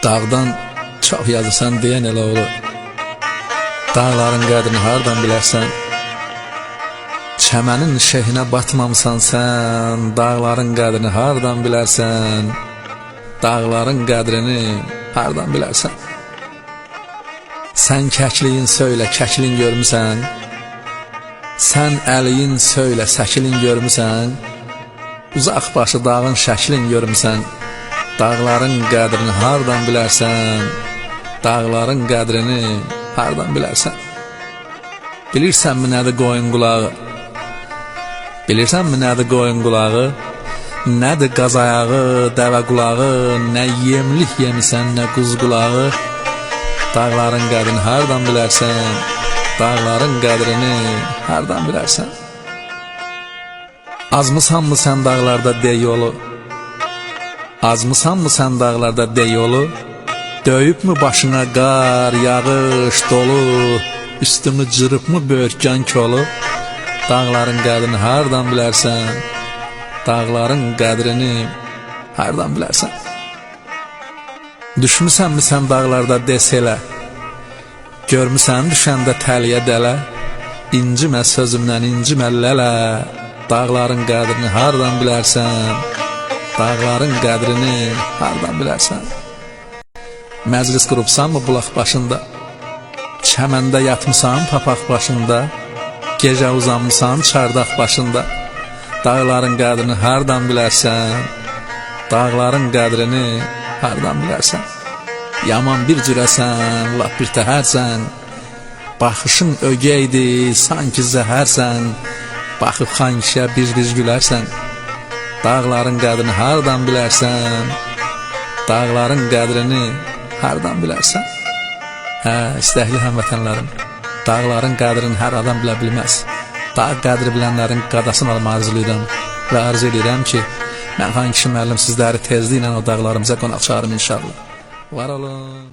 Dağdan çox yazırsan deyən elə olur. Dağların qədrini hardan bilərsən? Çəmənin şehinə batmamısan sən, dağların qədrini hardan bilərsən? Dağların qədrini hardan bilərsən? Sən kəkliyin söylə, kəklin görmüsən? Sən əliyin söylə, səkilin görmüsən? Uzaq başı dağın şəklin görmüsən? Dağların qədrini hardan bilərsən? Dağların qədrini hardan bilərsən? Bilirsənmi nədir qoyun qulağı? Bilirsənmi nədir qoyun qulağı? Nədir qaz ayağı, dəvə qulağı? Nə yemlik yemisən, nə quz qulağı? Dağların qədrini hardan bilərsən? Dağların qədrini hardan bilərsən? Azmısanmı sən dağlarda dey yolu? Azmısanmı sən dağlarda dey yolu? Döyübmü başına qar, yağış, dolu? Üstümü cırıbmı börkən kolu? Dağların qədrini hardan bilərsən? Dağların qədrini hardan bilərsən? Düşmüsənmi sən dağlarda deselə? Görmüsən düşəndə təliyə dələ? İncimə sözümdən, incimə lələ. Dağların qədrini hardan bilərsən? Dağların qədrini hardan bilərsən? Məclis qurubsanmı bulaq başında? Çəməndə yatmısan papaq başında? Gecə uzanmısan çardaq başında? Dağların qədrini hardan bilərsən? Dağların qədrini hardan bilərsən? Yaman bir cürəsən, lap bir təhərsən. Baxışın ögeydi, sanki zəhərsən. Baxıb xan kişiyə bir gülərsən. Dağların qədrini hardan bilərsən? Dağların qədrini hardan bilərsən? İstəkli həmvətənlərim, dağların qədrini hər adam bilə bilməz. Dağ qədri bilənlərin qadasını alma arzulayıram və arzu edirəm ki, mən xan kişi müəllim sizləri tezliklə o dağlarımıza qonaq çağırım inşallah. Var olun.